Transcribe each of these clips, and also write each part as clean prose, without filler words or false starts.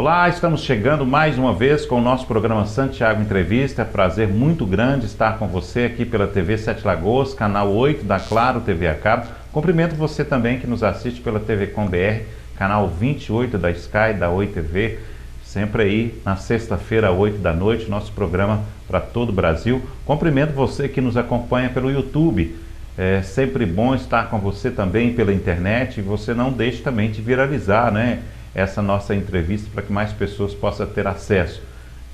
Olá, estamos chegando mais uma vez com o nosso programa Santiago Entrevista. É prazer muito grande estar com você aqui pela TV Sete Lagoas, canal 8 da Claro TV a Cabo. Cumprimento você também que nos assiste pela TV Com BR, canal 28 da Sky, da Oi TV. Sempre aí na sexta-feira, 8 da noite, nosso programa para todo o Brasil. Cumprimento você que nos acompanha pelo YouTube. É sempre bom estar com você também pela internet. E você não deixe também de viralizar, né, essa nossa entrevista para que mais pessoas possam ter acesso.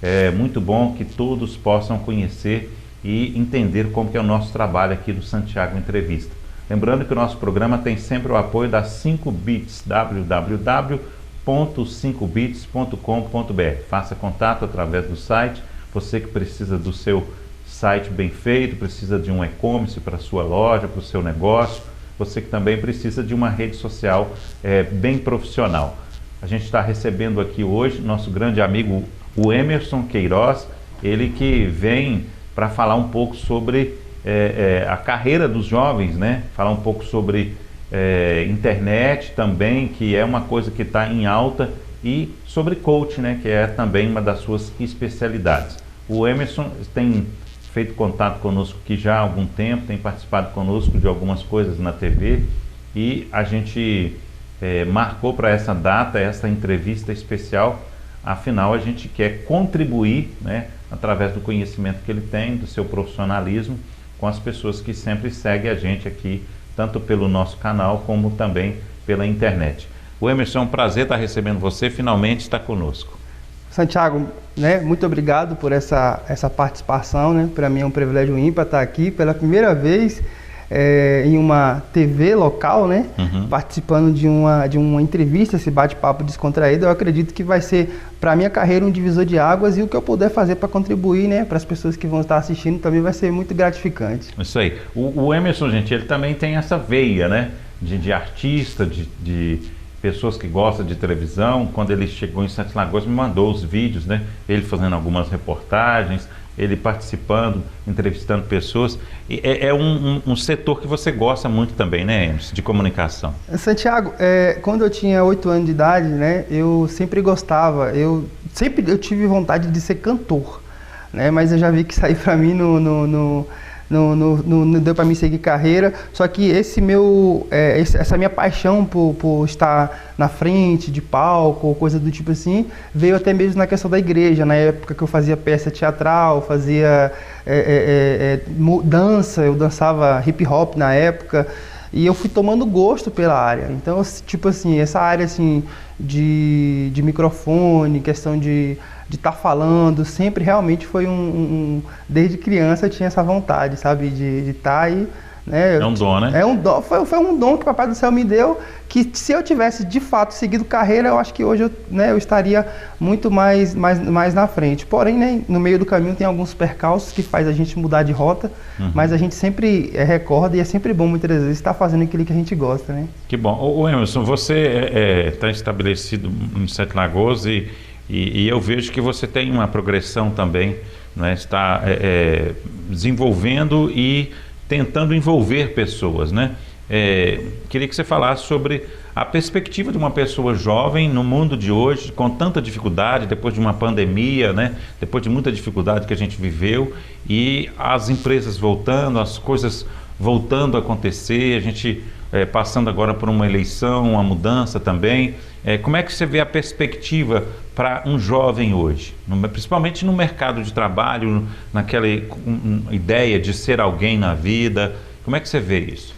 É muito bom que todos possam conhecer e entender como que é o nosso trabalho aqui do Santiago Entrevista. Lembrando que o nosso programa tem sempre o apoio da 5bits, www.5bits.com.br. Faça contato através do site. Você que precisa do seu site bem feito, precisa de um e-commerce para a sua loja, para o seu negócio. Você que também precisa de uma rede social bem profissional. A gente está recebendo aqui hoje nosso grande amigo, o Emerson Queiroz, ele que vem para falar um pouco sobre a carreira dos jovens, né? Falar um pouco sobre internet também, que é uma coisa que está em alta, e sobre coaching, né? Que é também uma das suas especialidades. O Emerson tem feito contato conosco aqui já há algum tempo, tem participado conosco de algumas coisas na TV, e a gente marcou para essa data, essa entrevista especial. Afinal, a gente quer contribuir, né, através do conhecimento que ele tem, do seu profissionalismo, com as pessoas que sempre seguem a gente aqui, tanto pelo nosso canal como também pela internet. O Emerson, é um prazer estar recebendo você, finalmente está conosco. Santiago, né, muito obrigado por essa participação, né? Para mim é um privilégio ímpar estar aqui pela primeira vez em uma TV local, né? Participando de uma entrevista, esse bate-papo descontraído. Eu acredito que vai ser, para a minha carreira, um divisor de águas, e o que eu puder fazer para contribuir, né, para as pessoas que vão estar assistindo também vai ser muito gratificante. Isso aí. O Emerson, gente, ele também tem essa veia, né, de artista, de pessoas que gostam de televisão. Quando ele chegou em Sete Lagoas, me mandou os vídeos, né, ele fazendo algumas reportagens, ele participando, entrevistando pessoas. E é um setor que você gosta muito também, né, Emerson, de comunicação. Santiago, quando eu tinha 8 anos de idade, né, eu sempre gostava, eu tive vontade de ser cantor, né, mas eu já vi que isso aí para mim não deu para mim seguir carreira. Só que essa minha paixão por estar na frente de palco ou coisa do tipo assim, veio até mesmo na questão da igreja. Na época que eu fazia peça teatral, fazia dança, eu dançava hip hop na época, e eu fui tomando gosto pela área. Então, tipo assim, essa área assim de microfone, questão de estar falando, sempre realmente foi desde criança eu tinha essa vontade, sabe, de estar aí, né? É um dom, né? É um dom, foi um dom que o Papai do Céu me deu, que se eu tivesse de fato seguido carreira, eu acho que hoje eu estaria muito mais na frente. Porém, né, no meio do caminho tem alguns percalços que faz a gente mudar de rota, mas a gente sempre recorda, e é sempre bom muitas vezes estar fazendo aquilo que a gente gosta, né? Que bom. Ô Emerson, você está estabelecido em Sete Lagoas, e eu vejo que você tem uma progressão também, né? Está desenvolvendo e tentando envolver pessoas, né? Queria que você falasse sobre a perspectiva de uma pessoa jovem no mundo de hoje, com tanta dificuldade, depois de uma pandemia, né? Depois de muita dificuldade que a gente viveu, e as empresas voltando, as coisas voltando a acontecer, a gente passando agora por uma eleição, uma mudança também. Como é que você vê a perspectiva para um jovem hoje, principalmente no mercado de trabalho, naquela ideia de ser alguém na vida? Como é que você vê isso?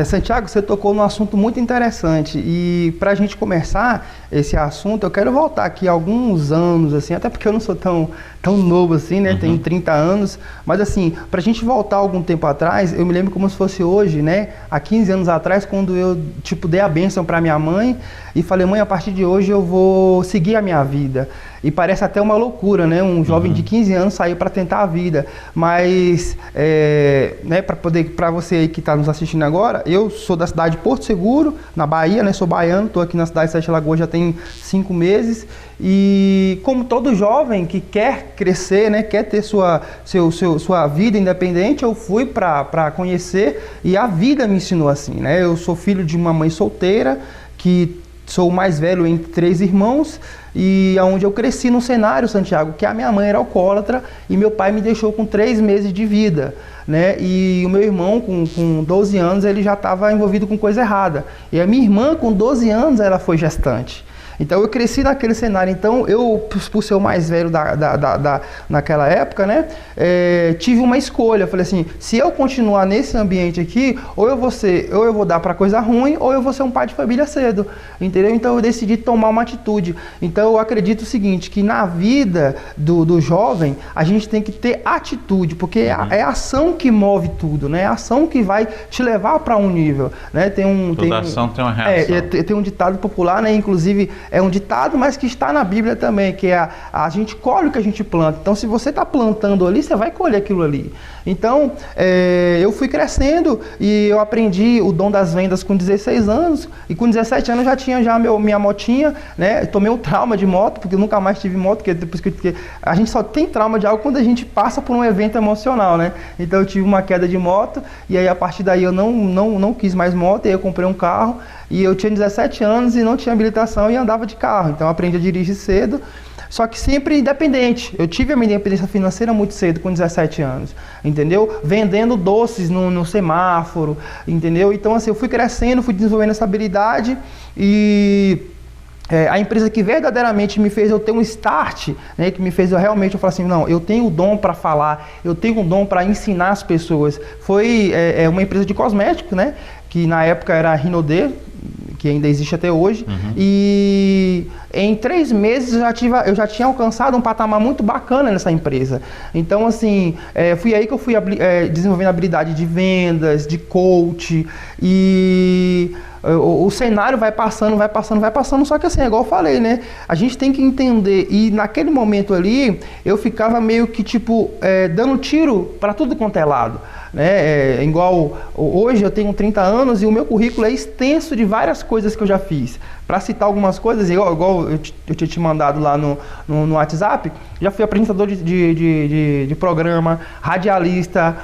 Santiago, você tocou num assunto muito interessante, e para a gente começar esse assunto, eu quero voltar aqui alguns anos, assim, até porque eu não sou tão novo assim, né? Tenho 30 anos, mas assim, para a gente voltar algum tempo atrás, eu me lembro como se fosse hoje, né? Há 15 anos atrás, quando eu, dei a bênção para minha mãe e falei: mãe, a partir de hoje eu vou seguir a minha vida. E parece até uma loucura, né? Um jovem de 15 anos sair para tentar a vida. Mas, né, para você aí que está nos assistindo agora, eu sou da cidade de Porto Seguro, na Bahia, né? Sou baiano, estou aqui na cidade de Sete Lagoas já tem 5 meses. E como todo jovem que quer crescer, né, quer ter sua vida independente, eu fui para conhecer, e a vida me ensinou assim, né? Eu sou filho de uma mãe solteira que sou o mais velho entre 3 irmãos e onde eu cresci no cenário, Santiago, que a minha mãe era alcoólatra e meu pai me deixou com 3 meses de vida, né? E o meu irmão, com 12 anos, ele já estava envolvido com coisa errada. E a minha irmã, com 12 anos, ela foi gestante. Então eu cresci naquele cenário. Então eu, por ser o mais velho naquela época, né, tive uma escolha. Eu falei assim, se eu continuar nesse ambiente aqui, ou eu vou dar para coisa ruim, ou eu vou ser um pai de família cedo, entendeu? Então eu decidi tomar uma atitude. Então eu acredito o seguinte, que na vida do jovem, a gente tem que ter atitude, porque é a ação que move tudo, né? É a ação que vai te levar para um nível, né? Toda ação tem uma reação. Tem um ditado popular, né? Inclusive é um ditado, mas que está na Bíblia também, que é a gente colhe o que a gente planta. Então, se você está plantando ali, você vai colher aquilo ali. Então, eu fui crescendo e eu aprendi o dom das vendas com 16 anos, e com 17 anos eu já tinha minha motinha, né? Eu tomei um trauma de moto, porque eu nunca mais tive moto, porque a gente só tem trauma de algo quando a gente passa por um evento emocional, né? Então eu tive uma queda de moto, e aí a partir daí eu não quis mais moto, e aí eu comprei um carro, e eu tinha 17 anos e não tinha habilitação e andava de carro, então eu aprendi a dirigir cedo, só que sempre independente. Eu tive a minha independência financeira muito cedo, com 17 anos, entendeu? Vendendo doces no semáforo, entendeu? Então assim, eu fui crescendo, fui desenvolvendo essa habilidade e... a empresa que verdadeiramente me fez eu ter um start, né, que me fez eu falar assim, não, eu tenho o dom para falar, eu tenho o dom para ensinar as pessoas, foi uma empresa de cosméticos, né, que na época era a Rinodê, que ainda existe até hoje, e em 3 meses eu já tinha alcançado um patamar muito bacana nessa empresa. Então, assim, fui aí que eu fui desenvolvendo habilidade de vendas, de coach, e o cenário vai passando, só que assim, igual eu falei, né? A gente tem que entender, e naquele momento ali, eu ficava meio que, tipo, dando tiro para tudo quanto é lado. Né? Igual hoje eu tenho 30 anos e o meu currículo é extenso de várias coisas que eu já fiz. Para citar algumas coisas, igual eu tinha te mandado lá no WhatsApp, já fui apresentador de programa, radialista,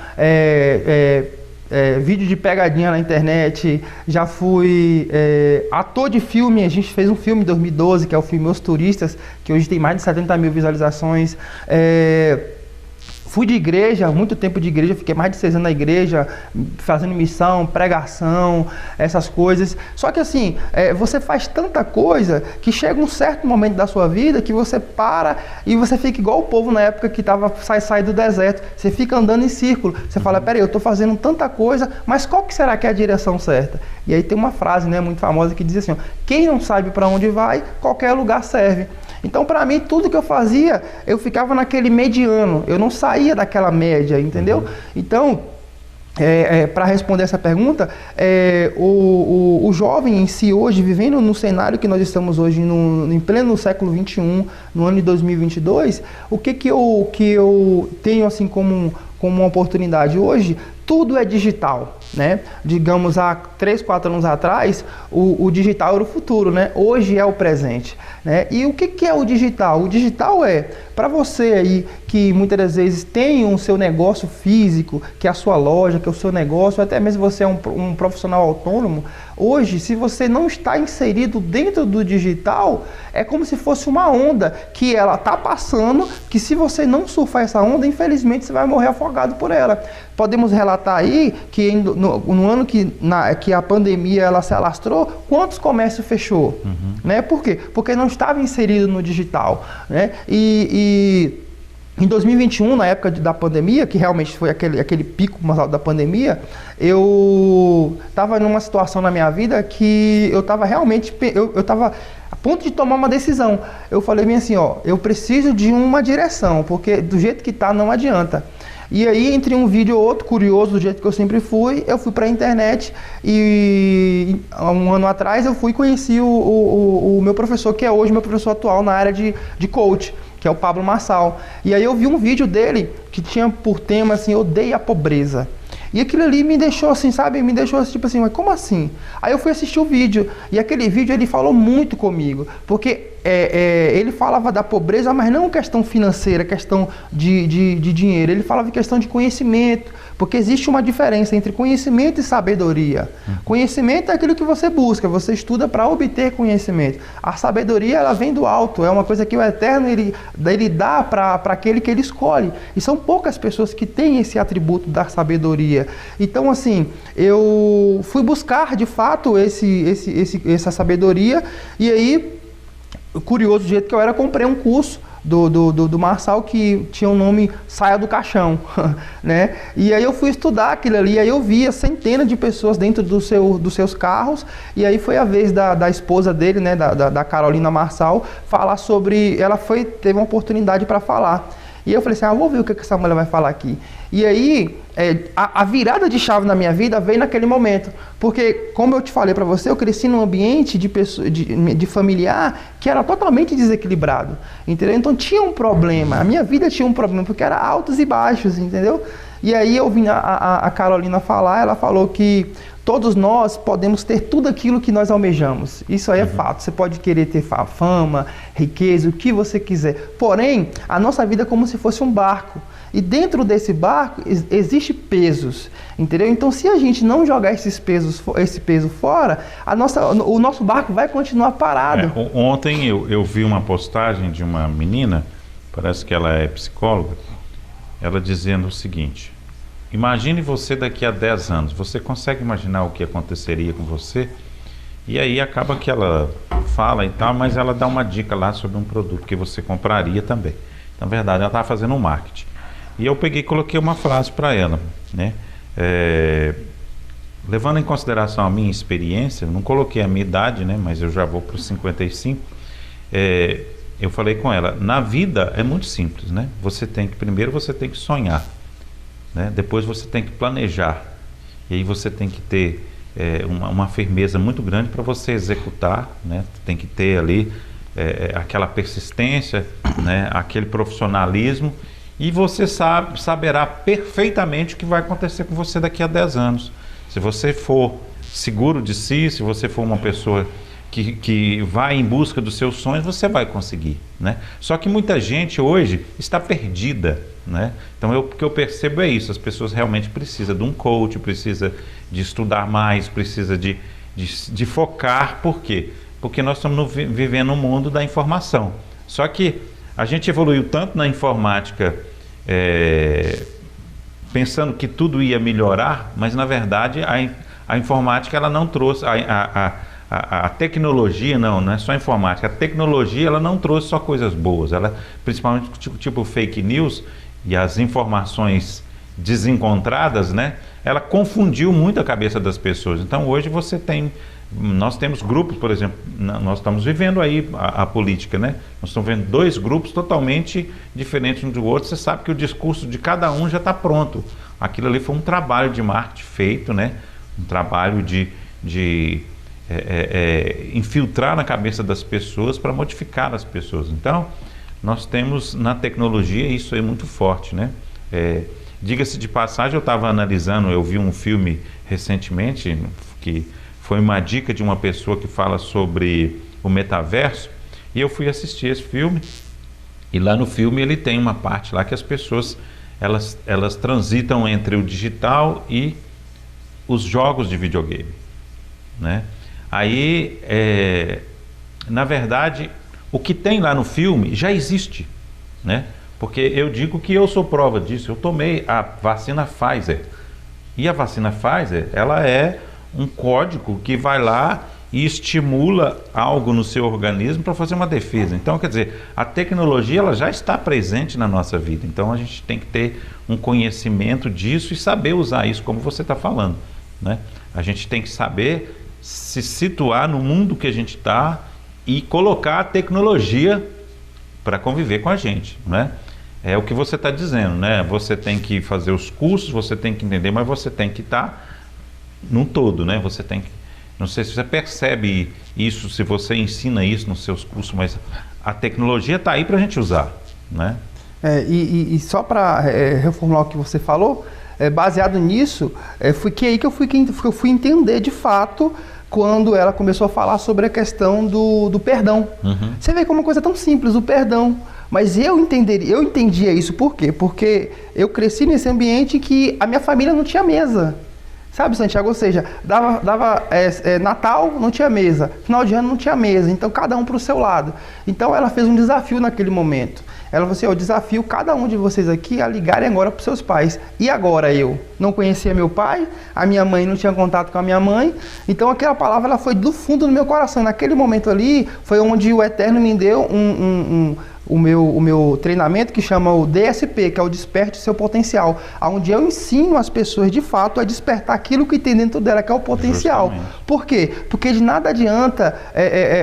vídeo de pegadinha na internet, já fui ator de filme. A gente fez um filme em 2012, que é o filme Os Turistas, que hoje tem mais de 70 mil visualizações. Fui de igreja, muito tempo de igreja, fiquei mais de 6 anos na igreja, fazendo missão, pregação, essas coisas. Só que assim, você faz tanta coisa que chega um certo momento da sua vida que você para e você fica igual o povo na época que sai do deserto. Você fica andando em círculo. Você fala, peraí, eu estou fazendo tanta coisa, mas qual que será que é a direção certa? E aí tem uma frase, né, muito famosa que diz assim, ó, quem não sabe para onde vai, qualquer lugar serve. Então, para mim, tudo que eu fazia, eu ficava naquele mediano, eu não saía daquela média, entendeu? Então, para responder essa pergunta, o jovem em si hoje, vivendo no cenário que nós estamos hoje, em pleno século XXI, no ano de 2022, o que eu tenho assim como uma oportunidade hoje? Tudo é digital, né? Digamos, há 3, 4 anos atrás, o digital era o futuro, né? Hoje é o presente, né? E o que é o digital? O digital para você aí que muitas das vezes tem o seu negócio físico, que é a sua loja, que é o seu negócio, até mesmo você é um profissional autônomo, hoje, se você não está inserido dentro do digital, é como se fosse uma onda que ela está passando, que se você não surfar essa onda, infelizmente você vai morrer afogado por ela. Podemos relatar aí que no ano que a pandemia ela se alastrou, quantos comércios fechou? Né? Por quê? Porque não estava inserido no digital. Né? E em 2021, na época da pandemia, que realmente foi aquele pico mais alto da pandemia, eu estava numa situação na minha vida que eu estava realmente... Eu estava a ponto de tomar uma decisão. Eu falei bem assim, ó, eu preciso de uma direção, porque do jeito que está não adianta. E aí, entre um vídeo ou outro, curioso, do jeito que eu sempre fui, eu fui para a internet e um ano atrás eu fui e conheci o meu professor, que é hoje meu professor atual na área de coach, que é o Pablo Marçal. E aí eu vi um vídeo dele que tinha por tema assim, odeia a pobreza. E aquilo ali me deixou assim, sabe? Me deixou tipo assim, mas como assim? Aí eu fui assistir o vídeo, e aquele vídeo ele falou muito comigo, porque ele falava da pobreza, mas não questão financeira, questão de dinheiro. Ele falava de questão de conhecimento, porque existe uma diferença entre conhecimento e sabedoria. Conhecimento é aquilo que você busca, você estuda para obter conhecimento. A sabedoria, ela vem do alto, é uma coisa que o Eterno ele dá para aquele que ele escolhe. E são poucas pessoas que têm esse atributo da sabedoria. Então, assim, eu fui buscar, de fato, essa sabedoria, e aí, curioso do jeito que eu era, comprei um curso do Marçal que tinha o nome Saia do Caixão, né? E aí eu fui estudar aquilo ali, aí eu via centenas de pessoas dentro dos seus carros, e aí foi a vez da esposa dele, né, da Carolina Marçal, falar sobre... teve uma oportunidade para falar. E eu falei assim, vou ver o que essa mulher vai falar aqui. E aí, a virada de chave na minha vida veio naquele momento. Porque, como eu te falei para você, eu cresci num ambiente de familiar que era totalmente desequilibrado. Entendeu? Então tinha um problema. A minha vida tinha um problema, porque era altos e baixos, entendeu? E aí eu vim a Carolina falar, ela falou que todos nós podemos ter tudo aquilo que nós almejamos. Isso aí é fato. Você pode querer ter fama, riqueza, o que você quiser. Porém, a nossa vida é como se fosse um barco. E dentro desse barco existe pesos, entendeu? Então, se a gente não jogar esse peso fora, o nosso barco vai continuar parado. Ontem eu vi uma postagem de uma menina, parece que ela é psicóloga, ela dizendo o seguinte: imagine você daqui a 10 anos, você consegue imaginar o que aconteceria com você? E aí acaba que ela fala e tal, mas ela dá uma dica lá sobre um produto que você compraria também. Na verdade, ela estava fazendo um marketing. E eu peguei e coloquei uma frase para ela, né? Levando em consideração a minha experiência, não coloquei a minha idade, né? Mas eu já vou para os 55. Eu falei com ela, na vida é muito simples, né? Primeiro você tem que sonhar, né? Depois você tem que planejar. E aí você tem que ter uma firmeza muito grande para você executar, né? Tem que ter ali aquela persistência, né? Aquele profissionalismo. E você saberá perfeitamente o que vai acontecer com você daqui a 10 anos. Se você for seguro de si, se você for uma pessoa que vai em busca dos seus sonhos, você vai conseguir, né? Só que muita gente hoje está perdida, né? Então o que eu percebo é isso, as pessoas realmente precisam de um coach, precisa de estudar mais, precisa de focar. Por quê? Porque nós estamos vivendo um mundo da informação. Só que a gente evoluiu tanto na informática, pensando que tudo ia melhorar, mas na verdade a informática ela não trouxe, a tecnologia não é só a informática, a tecnologia ela não trouxe só coisas boas, ela, principalmente tipo fake news e as informações desencontradas, né? Ela confundiu muito a cabeça das pessoas. Então hoje nós temos grupos, por exemplo, nós estamos vivendo aí a política, né? Nós estamos vendo 2 grupos totalmente diferentes um do outro. Você sabe que o discurso de cada um já está pronto. Aquilo ali foi um trabalho de marketing feito, né? Um trabalho de infiltrar na cabeça das pessoas para modificar as pessoas. Então, nós temos na tecnologia isso aí muito forte, né? Diga-se de passagem, eu vi um filme recentemente que foi uma dica de uma pessoa que fala sobre o metaverso, e eu fui assistir esse filme, e lá no filme ele tem uma parte lá que as pessoas, elas transitam entre o digital e os jogos de videogame, né? Aí, na verdade, o que tem lá no filme já existe, né? Porque eu digo que eu sou prova disso, eu tomei a vacina Pfizer, e a vacina Pfizer, ela é um código que vai lá e estimula algo no seu organismo para fazer uma defesa. Então, quer dizer, a tecnologia ela já está presente na nossa vida. Então, a gente tem que ter um conhecimento disso e saber usar isso, como você está falando, né? A gente tem que saber se situar no mundo que a gente está e colocar a tecnologia para conviver com a gente, né? É o que você está dizendo, né? Você tem que fazer os cursos, você tem que entender, mas você tem que estar num todo, né? Você tem que, não sei se você percebe isso, se você ensina isso nos seus cursos, mas a tecnologia está aí para a gente usar, né? E só para reformular o que você falou, baseado nisso, foi que eu fui entender de fato quando ela começou a falar sobre a questão do perdão. Você vê como uma coisa tão simples, o perdão. Mas eu entendia isso por quê? Porque eu cresci nesse ambiente que a minha família não tinha mesa. Sabe, Santiago? Ou seja, dava Natal, não tinha mesa. Final de ano não tinha mesa. Então, cada um para o seu lado. Então, ela fez um desafio naquele momento. Ela falou assim, eu desafio cada um de vocês aqui a ligarem agora para os seus pais. E agora eu? Não conhecia meu pai, a minha mãe não tinha contato com a minha mãe. Então, aquela palavra ela foi do fundo do meu coração. Naquele momento ali, foi onde o Eterno me deu o meu treinamento que chama o DSP, que é o Desperte Seu Potencial, onde eu ensino as pessoas de fato a despertar aquilo que tem dentro dela, que é o potencial. Justamente. Por quê? Porque de nada adianta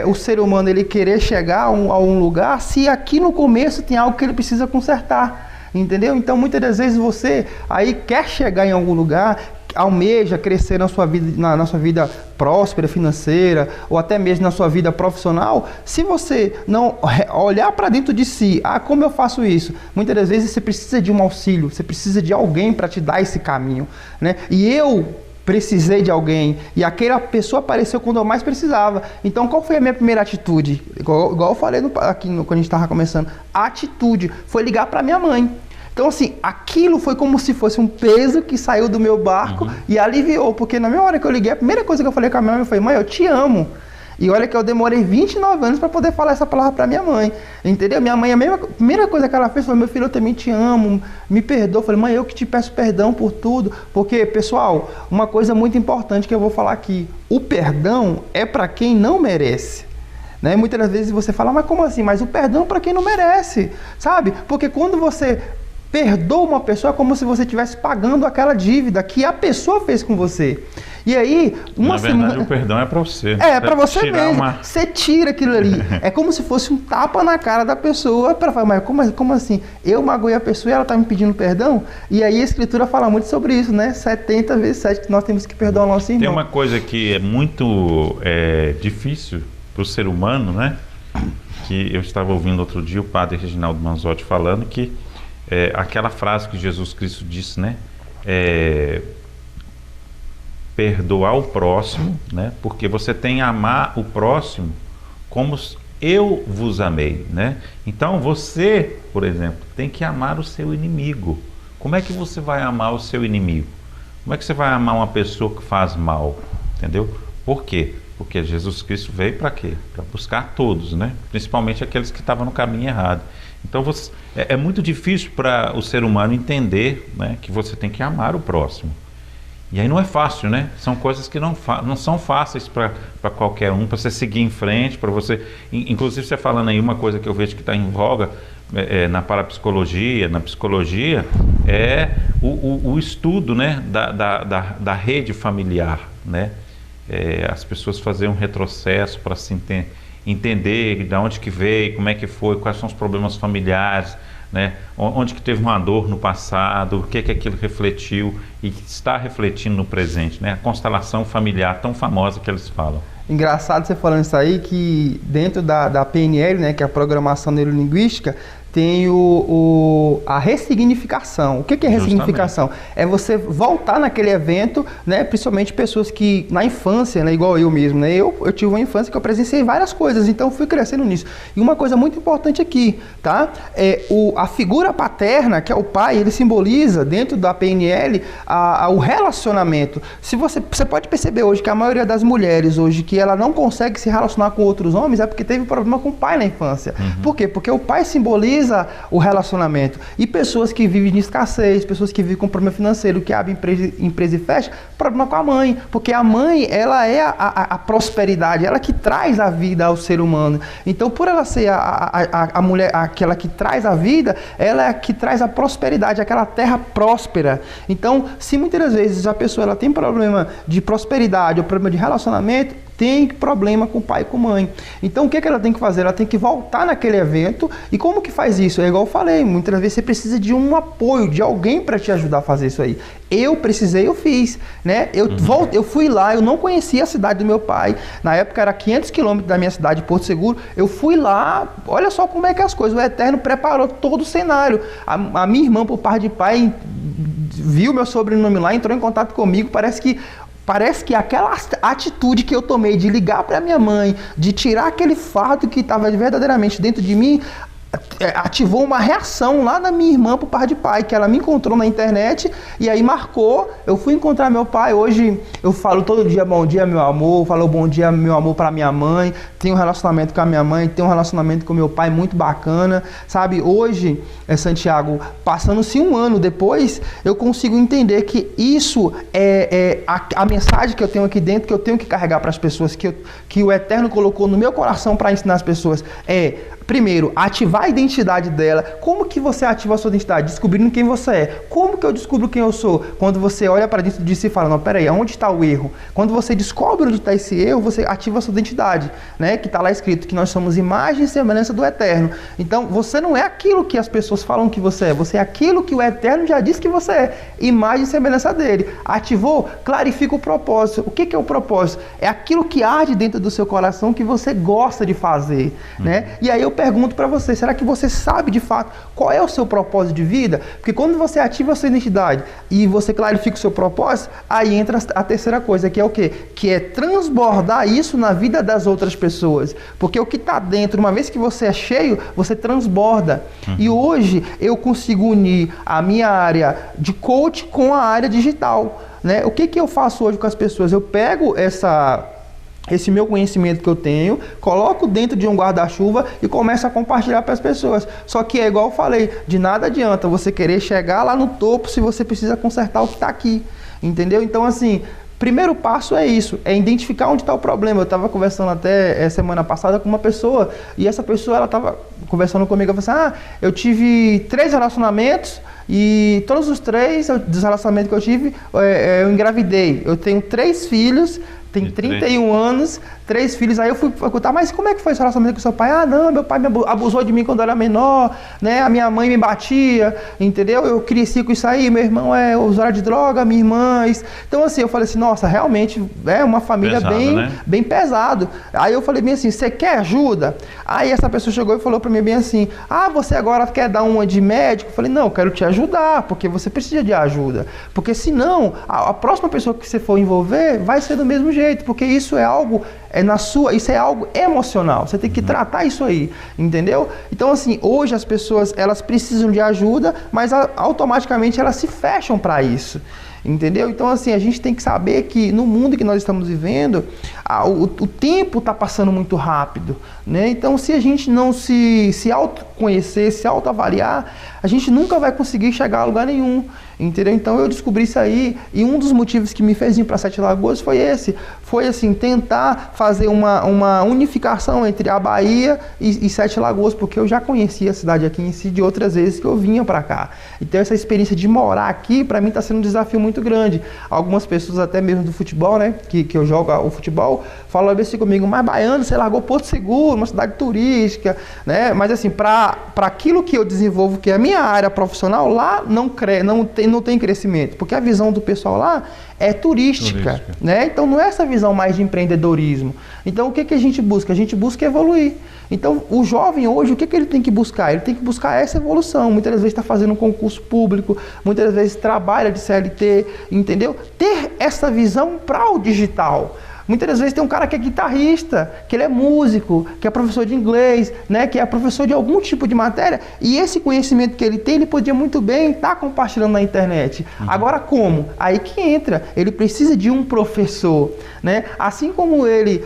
o ser humano ele querer chegar a um lugar se aqui no começo tem algo que ele precisa consertar. Entendeu? Então, muitas das vezes você aí quer chegar em algum lugar, almeja crescer na sua vida próspera, financeira, ou até mesmo na sua vida profissional, se você não olhar para dentro de si, como eu faço isso? Muitas das vezes você precisa de um auxílio, você precisa de alguém para te dar esse caminho, né? E eu precisei de alguém, e aquela pessoa apareceu quando eu mais precisava. Então, qual foi a minha primeira atitude? Igual eu falei quando a gente estava começando, a atitude foi ligar para minha mãe. Então, assim, aquilo foi como se fosse um peso que saiu do meu barco e aliviou, porque na mesma hora que eu liguei, a primeira coisa que eu falei com a minha mãe foi, mãe, eu te amo. E olha que eu demorei 29 anos para poder falar essa palavra para minha mãe, entendeu? Minha mãe, a primeira coisa que ela fez foi, meu filho, eu também te amo, me perdoa. Eu falei, mãe, eu que te peço perdão por tudo, porque, pessoal, uma coisa muito importante que eu vou falar aqui, o perdão é para quem não merece. Né? Muitas das vezes você fala, mas como assim? Mas o perdão é para quem não merece, sabe? Porque quando você perdoa uma pessoa é como se você estivesse pagando aquela dívida que a pessoa fez com você. E aí, na verdade, o perdão é para você. É para você mesmo. Você tira aquilo ali. É como se fosse um tapa na cara da pessoa para falar, mas como assim? Eu magoei a pessoa e ela está me pedindo perdão? E aí a Escritura fala muito sobre isso, né? 70 vezes 7 que nós temos que perdoar o nosso irmão. Tem uma coisa que é muito difícil para o ser humano, né? Que eu estava ouvindo outro dia o padre Reginaldo Manzotti falando que aquela frase que Jesus Cristo disse, né? Perdoar o próximo, né? Porque você tem que amar o próximo como eu vos amei, né? Então você, por exemplo, tem que amar o seu inimigo. Como é que você vai amar o seu inimigo? Como é que você vai amar uma pessoa que faz mal? Entendeu? Por quê? Porque Jesus Cristo veio para quê? Para buscar todos, né? Principalmente aqueles que estavam no caminho errado. Então é muito difícil para o ser humano entender, né, que você tem que amar o próximo. E aí não é fácil, né? São coisas que não são fáceis para qualquer um, para você seguir em frente, para você... Inclusive você falando aí uma coisa que eu vejo que está em voga na parapsicologia, na psicologia, é o estudo, né, da rede familiar, né? As pessoas fazerem um retrocesso para se entender de onde que veio, como é que foi, quais são os problemas familiares, né? Onde que teve uma dor no passado, o que aquilo refletiu e está refletindo no presente, né? A constelação familiar tão famosa que eles falam. Engraçado você falando isso aí, que dentro da PNL, né, que é a Programação Neurolinguística, tem a ressignificação. O que é ressignificação? Justamente. É você voltar naquele evento, né? Principalmente pessoas que na infância, né? Igual eu mesmo, né? Eu tive uma infância que eu presenciei várias coisas, então fui crescendo nisso. E uma coisa muito importante aqui, tá? A figura paterna, que é o pai, ele simboliza dentro da PNL o relacionamento. Se você pode perceber hoje que a maioria das mulheres hoje que ela não consegue se relacionar com outros homens é porque teve problema com o pai na infância. Por quê? Porque o pai simboliza o relacionamento. E pessoas que vivem de escassez, pessoas que vivem com problema financeiro, que abrem empresa e fecha, problema com a mãe. Porque a mãe, ela é a prosperidade, ela que traz a vida ao ser humano. Então, por ela ser a mulher, aquela que traz a vida, ela é a que traz a prosperidade, aquela terra próspera. Então, se muitas das vezes a pessoa ela tem problema de prosperidade ou problema de relacionamento, tem problema com o pai e com a mãe. Então, o que ela tem que fazer? Ela tem que voltar naquele evento. E como que faz isso? É igual eu falei, muitas vezes você precisa de um apoio, de alguém para te ajudar a fazer isso aí. Eu precisei, eu fiz, né? Eu fui lá, eu não conhecia a cidade do meu pai. Na época era 500 quilômetros da minha cidade, Porto Seguro. Eu fui lá, olha só como é que é as coisas. O Eterno preparou todo o cenário. A minha irmã, por parte de pai, viu meu sobrenome lá, entrou em contato comigo, parece que aquela atitude que eu tomei de ligar para minha mãe, de tirar aquele fardo que estava verdadeiramente dentro de mim, ativou uma reação lá na minha irmã por parte de pai, que ela me encontrou na internet e aí marcou. Eu fui encontrar meu pai. Hoje eu falo todo dia bom dia, meu amor, falo bom dia, meu amor, para minha mãe. Tenho um relacionamento com a minha mãe, tenho um relacionamento com meu pai muito bacana, sabe? Hoje, Santiago, passando-se um ano depois, eu consigo entender que isso é a mensagem que eu tenho aqui dentro, que eu tenho que carregar para as pessoas, que o Eterno colocou no meu coração para ensinar as pessoas. Primeiro, ativar a identidade dela. Como que você ativa a sua identidade? Descobrindo quem você é. Como que eu descubro quem eu sou? Quando você olha para dentro de si e fala, não, peraí, onde está o erro? Quando você descobre onde está esse erro, você ativa a sua identidade, né? Que está lá escrito que nós somos imagem e semelhança do Eterno. Então, você não é aquilo que as pessoas falam que você é aquilo que o Eterno já disse que você é, imagem e semelhança dele. Ativou? Clarifica o propósito. O que é o propósito? É aquilo que arde dentro do seu coração que você gosta de fazer, né? E aí eu pergunto para você, será que você sabe de fato qual é o seu propósito de vida? Porque quando você ativa a sua identidade e você clarifica o seu propósito, aí entra a terceira coisa, que é o quê? Que é transbordar isso na vida das outras pessoas. Porque o que está dentro, uma vez que você é cheio, você transborda. E hoje eu consigo unir a minha área de coach com a área digital, né? O que eu faço hoje com as pessoas? Eu pego esse meu conhecimento que eu tenho, coloco dentro de um guarda-chuva e começo a compartilhar para as pessoas. Só que é igual eu falei, de nada adianta você querer chegar lá no topo se você precisa consertar o que está aqui, entendeu? Então, assim, primeiro passo é isso, é identificar onde está o problema. Eu estava conversando até semana passada com uma pessoa e essa pessoa, ela estava conversando comigo, ela falou assim, eu tive 3 relacionamentos e todos os 3 dos relacionamentos que eu tive, eu engravidei. Eu tenho 3 filhos, tenho 31 anos, 3 filhos. Aí eu fui perguntar, mas como é que foi esse relacionamento com seu pai? Ah, não, meu pai me abusou de mim quando eu era menor, né? A minha mãe me batia, entendeu? Eu cresci com isso aí, meu irmão é usuário de droga, minha irmã... Então, assim, eu falei assim, nossa, realmente é uma família pesado, bem pesado. Aí eu falei bem assim, você quer ajuda? Aí essa pessoa chegou e falou pra mim bem assim, você agora quer dar uma de médico? Eu falei, não, eu quero te ajudar, porque você precisa de ajuda. Porque senão, a próxima pessoa que você for envolver vai ser do mesmo jeito, porque isso é algo... isso é algo emocional, você tem que tratar isso aí, entendeu? Então, assim, hoje as pessoas, elas precisam de ajuda, mas automaticamente elas se fecham para isso, entendeu? Então, assim, a gente tem que saber que no mundo que nós estamos vivendo, o tempo está passando muito rápido, né? Então, se a gente não se autoconhecer, se autoavaliar, a gente nunca vai conseguir chegar a lugar nenhum, entendeu? Então, eu descobri isso aí e um dos motivos que me fez ir para Sete Lagoas foi esse. Foi, assim, tentar fazer uma unificação entre a Bahia e Sete Lagoas, porque eu já conhecia a cidade aqui em si de outras vezes que eu vinha para cá. Então, essa experiência de morar aqui, para mim, está sendo um desafio muito grande. Algumas pessoas, até mesmo do futebol, né, que eu jogo o futebol, falam assim comigo, mas Baiano, você largou Porto Seguro, uma cidade turística, né? Mas, assim, para aquilo que eu desenvolvo, que é a minha área profissional, lá não tem crescimento, porque a visão do pessoal lá é turística, né? Então não é essa visão mais de empreendedorismo. Então o que a gente busca? A gente busca evoluir. Então o jovem hoje, o que ele tem que buscar? Ele tem que buscar essa evolução. Muitas vezes está fazendo um concurso público, muitas vezes trabalha de CLT, entendeu? Ter essa visão para o digital. Muitas vezes tem um cara que é guitarrista, que ele é músico, que é professor de inglês, né, que é professor de algum tipo de matéria, e esse conhecimento que ele tem, ele podia muito bem estar compartilhando na internet. Agora como? Aí que entra, ele precisa de um professor, né? Assim como ele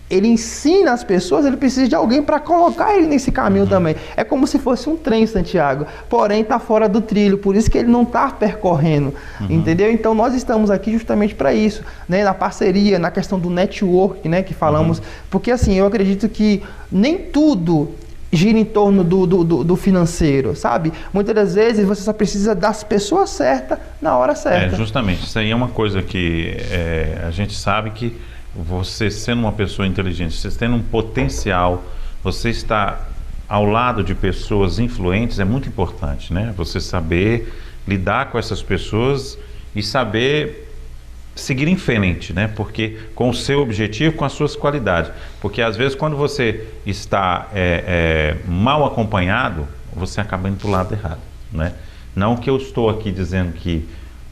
ensina as pessoas, ele precisa de alguém para colocar ele nesse caminho também. É como se fosse um trem, Santiago, porém está fora do trilho, por isso que ele não está percorrendo, entendeu? Então nós estamos aqui justamente para isso, né? Na parceria, na questão do network, né, que falamos, porque assim, eu acredito que nem tudo gira em torno do financeiro, sabe? Muitas das vezes você só precisa das pessoas certas na hora certa. Justamente, isso aí é uma coisa que a gente sabe que você sendo uma pessoa inteligente, você tendo um potencial, você está ao lado de pessoas influentes é muito importante, né? Você saber lidar com essas pessoas e saber seguir em frente, né? Porque com o seu objetivo, com as suas qualidades. Porque às vezes quando você está mal acompanhado, você acaba indo para o lado errado, né? Não que eu estou aqui dizendo que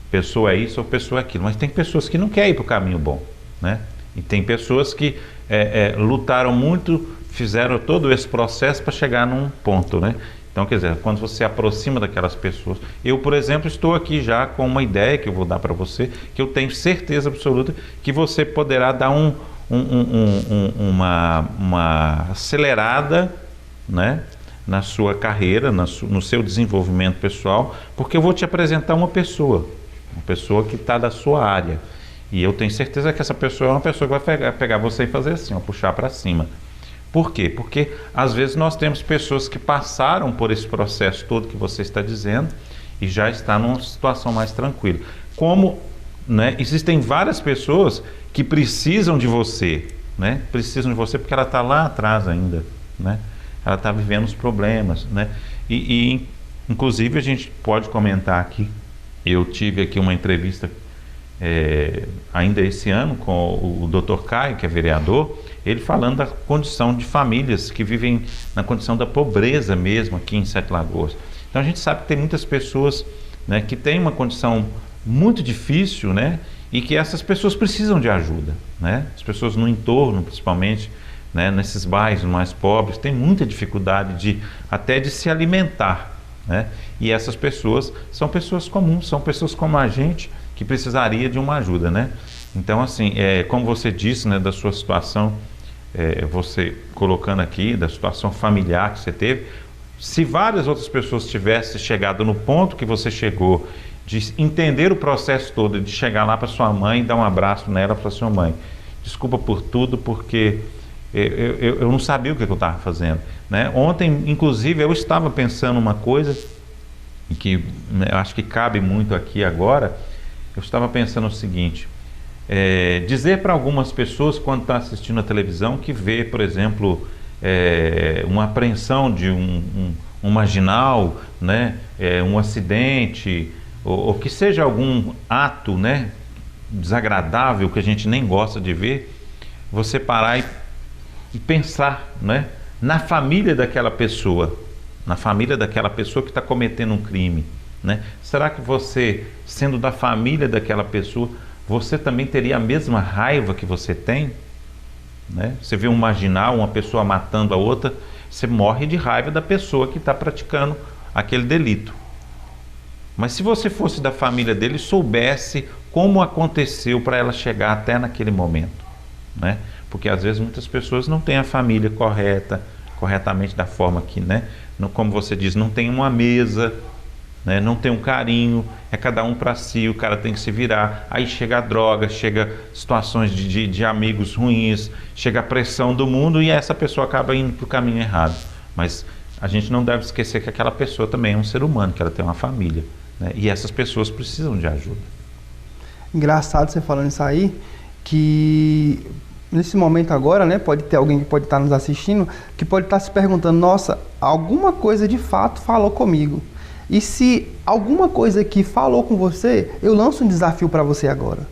pessoa é isso ou pessoa é aquilo, mas tem pessoas que não querem ir para o caminho bom, né? E tem pessoas que lutaram muito, fizeram todo esse processo para chegar num ponto, né? Então, quer dizer, quando você se aproxima daquelas pessoas... Eu, por exemplo, estou aqui já com uma ideia que eu vou dar para você, que eu tenho certeza absoluta que você poderá dar uma acelerada, né, na sua carreira, no seu desenvolvimento pessoal, porque eu vou te apresentar uma pessoa que está da sua área. E eu tenho certeza que essa pessoa é uma pessoa que vai pegar você e fazer assim, ó, puxar para cima. Por quê? Porque às vezes nós temos pessoas que passaram por esse processo todo que você está dizendo e já está numa situação mais tranquila. Como, né, existem várias pessoas que precisam de você, né? Precisam de você porque ela está lá atrás ainda, né? Ela está vivendo os problemas, né? E inclusive a gente pode comentar aqui, eu tive aqui uma entrevista ainda esse ano com o Dr. Caio, que é vereador, ele falando da condição de famílias que vivem na condição da pobreza mesmo aqui em Sete Lagoas. Então a gente sabe que tem muitas pessoas, né, que têm uma condição muito difícil, né, e que essas pessoas precisam de ajuda, né? As pessoas no entorno, principalmente, né, nesses bairros mais pobres, têm muita dificuldade até de se alimentar, né? E essas pessoas são pessoas comuns, são pessoas como a gente que precisaria de uma ajuda, né? Então, assim, como você disse, né, da sua situação, você colocando aqui, da situação familiar que você teve, se várias outras pessoas tivessem chegado no ponto que você chegou, de entender o processo todo, de chegar lá para sua mãe, dar um abraço nela para sua mãe, desculpa por tudo, porque eu não sabia o que eu estava fazendo, né? Ontem, inclusive, eu estava pensando uma coisa que, né, eu acho que cabe muito aqui agora. Eu estava pensando o seguinte, dizer para algumas pessoas quando está assistindo a televisão que vê, por exemplo, uma apreensão de um marginal, né, um acidente, ou que seja algum ato, né, desagradável que a gente nem gosta de ver, você parar e pensar, né, na família daquela pessoa, que está cometendo um crime, né? Será que você, sendo da família daquela pessoa, você também teria a mesma raiva que você tem, né? Você vê um marginal, uma pessoa matando a outra, você morre de raiva da pessoa que está praticando aquele delito. Mas se você fosse da família dele, soubesse como aconteceu para ela chegar até naquele momento, né? Porque às vezes muitas pessoas não têm a família corretamente da forma que, né? Como você diz, não tem uma mesa, né? Não tem um carinho, é cada um para si, o cara tem que se virar, aí chega a droga, chega situações de amigos ruins, chega a pressão do mundo e essa pessoa acaba indo para o caminho errado. Mas a gente não deve esquecer que aquela pessoa também é um ser humano, que ela tem uma família, né? E essas pessoas precisam de ajuda. Engraçado você falando isso aí, que nesse momento agora, né, pode ter alguém que pode estar nos assistindo, que pode estar se perguntando, nossa, alguma coisa de fato falou comigo. E se alguma coisa aqui falou com você, eu lanço um desafio para você agora.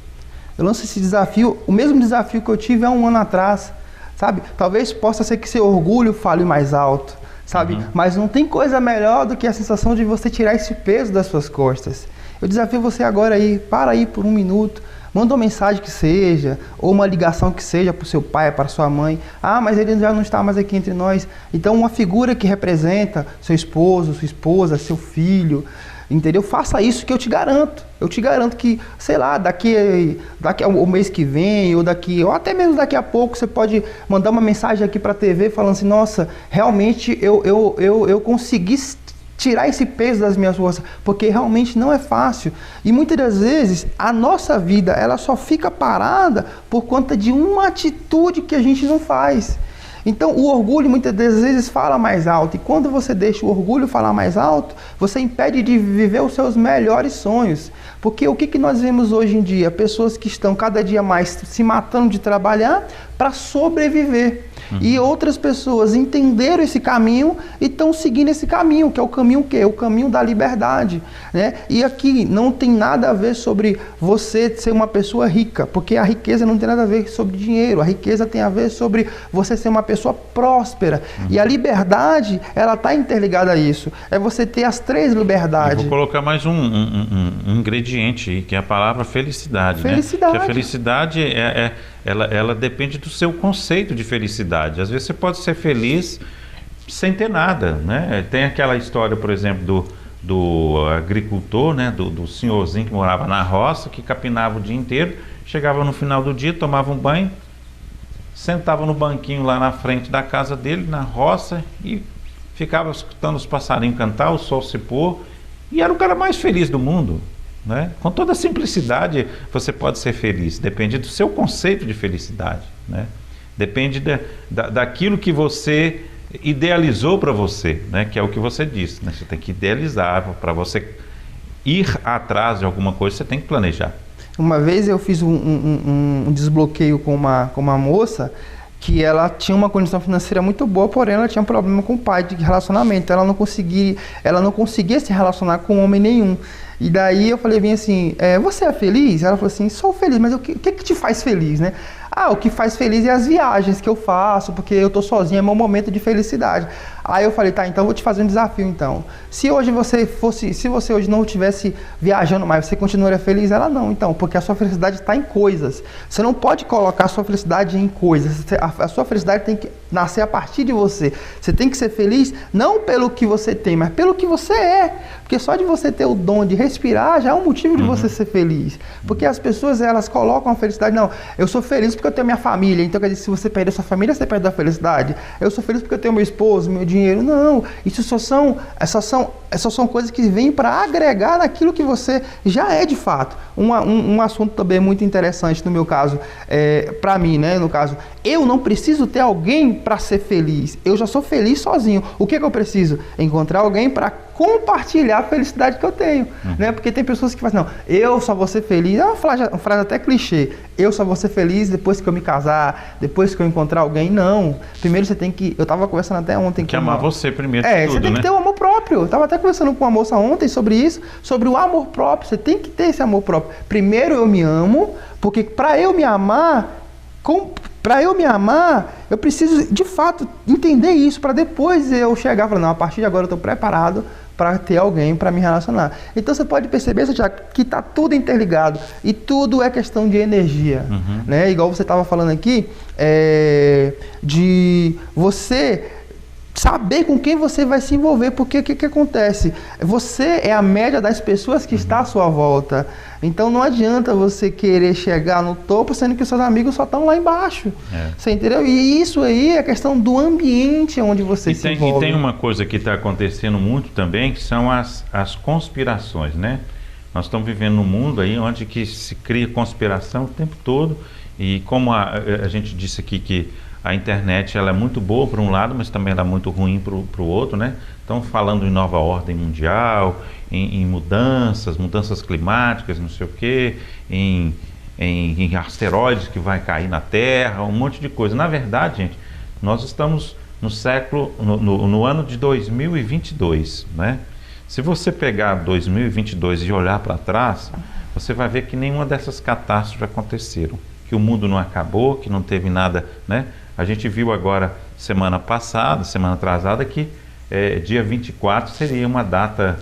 Eu lanço esse desafio, o mesmo desafio que eu tive há um ano atrás, sabe? Talvez possa ser que seu orgulho fale mais alto, sabe? Mas não tem coisa melhor do que a sensação de você tirar esse peso das suas costas. Eu desafio você agora aí, para aí por um minuto, manda uma mensagem que seja, ou uma ligação que seja para o seu pai, para sua mãe. Ah, mas ele já não está mais aqui entre nós. Então, uma figura que representa seu esposo, sua esposa, seu filho, entendeu? Faça isso que eu te garanto. Eu te garanto que, sei lá, daqui ao mês que vem, ou até mesmo daqui a pouco, você pode mandar uma mensagem aqui para a TV falando assim, nossa, realmente eu consegui tirar esse peso das minhas costas, porque realmente não é fácil. E muitas das vezes a nossa vida ela só fica parada por conta de uma atitude que a gente não faz. Então o orgulho muitas das vezes fala mais alto, e quando você deixa o orgulho falar mais alto, você impede de viver os seus melhores sonhos. Porque o que nós vemos hoje em dia? Pessoas que estão cada dia mais se matando de trabalhar para sobreviver. E outras pessoas entenderam esse caminho e estão seguindo esse caminho, que é o caminho o quê? O caminho da liberdade, né? E aqui não tem nada a ver sobre você ser uma pessoa rica, porque a riqueza não tem nada a ver sobre dinheiro, a riqueza tem a ver sobre você ser uma pessoa próspera. E a liberdade, ela está interligada a isso. É você ter as 3 liberdades. Eu vou colocar mais um ingrediente aí, que é a palavra felicidade. Felicidade. Né? Que a felicidade, ela depende do seu conceito de felicidade. Às vezes você pode ser feliz sem ter nada, né? Tem aquela história, por exemplo, do agricultor, né? Do senhorzinho que morava na roça, que capinava o dia inteiro, chegava no final do dia, tomava um banho, sentava no banquinho lá na frente da casa dele, na roça, e ficava escutando os passarinhos cantar, o sol se pôr, e era o cara mais feliz do mundo, né? Com toda a simplicidade você pode ser feliz, depende do seu conceito de felicidade, né? Depende daquilo que você idealizou para você, né? Que é o que você disse, né? Você tem que idealizar. Para você ir atrás de alguma coisa, você tem que planejar. Uma vez eu fiz um desbloqueio com uma moça que ela tinha uma condição financeira muito boa, porém ela tinha um problema com o pai de relacionamento. Ela não conseguia se relacionar com homem nenhum. E daí eu falei bem assim, você é feliz? Ela falou assim, sou feliz, mas o que te faz feliz, né? O que faz feliz é as viagens que eu faço, porque eu tô sozinha, é meu momento de felicidade. Aí eu falei, tá, então eu vou te fazer um desafio então. Se você hoje não estivesse viajando mais, você continuaria feliz? Ela não, então, porque a sua felicidade está em coisas. Você não pode colocar a sua felicidade em coisas. A sua felicidade tem que nascer a partir de você. Você tem que ser feliz não pelo que você tem, mas pelo que você é. Porque só de você ter o dom de respirar já é um motivo de você ser feliz. Porque as pessoas, elas colocam a felicidade, não, eu sou feliz porque eu tenho minha família, então quer dizer, se você perder sua família, você perde a felicidade. Eu sou feliz porque eu tenho meu esposo, meu dinheiro. Não, isso só são coisas que vêm para agregar naquilo que você já é de fato. Um assunto também muito interessante no meu caso, para mim, né, no caso, eu não preciso ter alguém para ser feliz, eu já sou feliz sozinho. O que eu preciso? Encontrar alguém para compartilhar a felicidade que eu tenho, né? Porque tem pessoas que falam, não, eu só vou ser feliz, é uma frase até clichê, eu só vou ser feliz depois que eu me casar, depois que eu encontrar alguém. Não, primeiro você tem que, eu tava conversando até ontem que amar você primeiro de tudo, você tem que ter o amor próprio. Eu tava até conversando com uma moça ontem sobre isso, sobre o amor próprio. Você tem que ter esse amor próprio. Primeiro eu me amo, porque para eu me amar, eu preciso de fato entender isso, para depois eu chegar e falar, não, a partir de agora eu estou preparado para ter alguém para me relacionar. Então você pode perceber, Santiago, que está tudo interligado e tudo é questão de energia, né? Igual você estava falando aqui, de você saber com quem você vai se envolver, porque o que acontece? Você é a média das pessoas que está à sua volta. Então não adianta você querer chegar no topo, sendo que os seus amigos só estão lá embaixo. Você entendeu? E isso aí é questão do ambiente onde você se envolve. E tem uma coisa que está acontecendo muito também, que são as conspirações, né? Nós estamos vivendo num mundo aí onde que se cria conspiração o tempo todo, e como a gente disse aqui que a internet ela é muito boa para um lado, mas também ela é muito ruim para o outro, né? Estão falando em nova ordem mundial, em mudanças climáticas, não sei o quê, em asteroides que vai cair na Terra, um monte de coisa. Na verdade, gente, nós estamos no ano de 2022, né? Se você pegar 2022 e olhar para trás, você vai ver que nenhuma dessas catástrofes aconteceram, que o mundo não acabou, que não teve nada, né? A gente viu agora, semana atrasada, que dia 24 seria uma data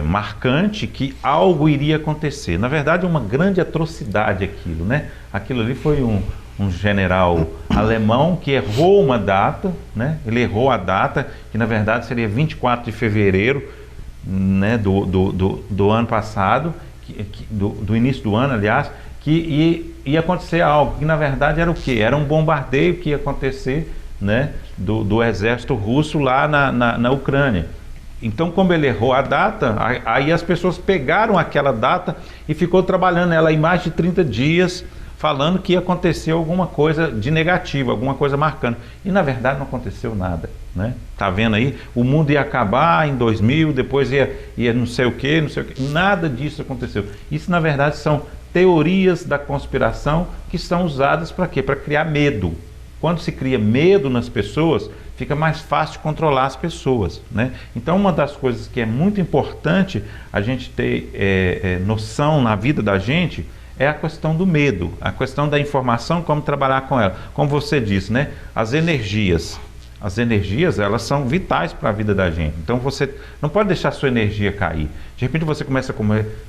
marcante, que algo iria acontecer. Na verdade, uma grande atrocidade aquilo, né? Aquilo ali foi um general alemão que errou uma data, né? Ele errou a data, que na verdade seria 24 de fevereiro, né? do ano passado, do início do ano, aliás, que ia acontecer algo, que na verdade era o quê? Era um bombardeio que ia acontecer, né, do exército russo lá na Ucrânia. Então, como ele errou a data, aí as pessoas pegaram aquela data e ficou trabalhando ela em mais de 30 dias, falando que ia acontecer alguma coisa de negativo, alguma coisa marcando. E na verdade não aconteceu nada, né? Tá vendo aí? O mundo ia acabar em 2000, depois ia não sei o quê. Nada disso aconteceu. Isso na verdade são teorias da conspiração que são usadas para quê? Para criar medo, Quando se cria medo nas pessoas, fica mais fácil de controlar as pessoas, né? Então, uma das coisas que é muito importante a gente ter noção na vida da gente é a questão do medo, a questão da informação, como trabalhar com ela. Como você disse, né? As energias, elas são vitais para a vida da gente. Então você não pode deixar a sua energia cair. De repente você começa a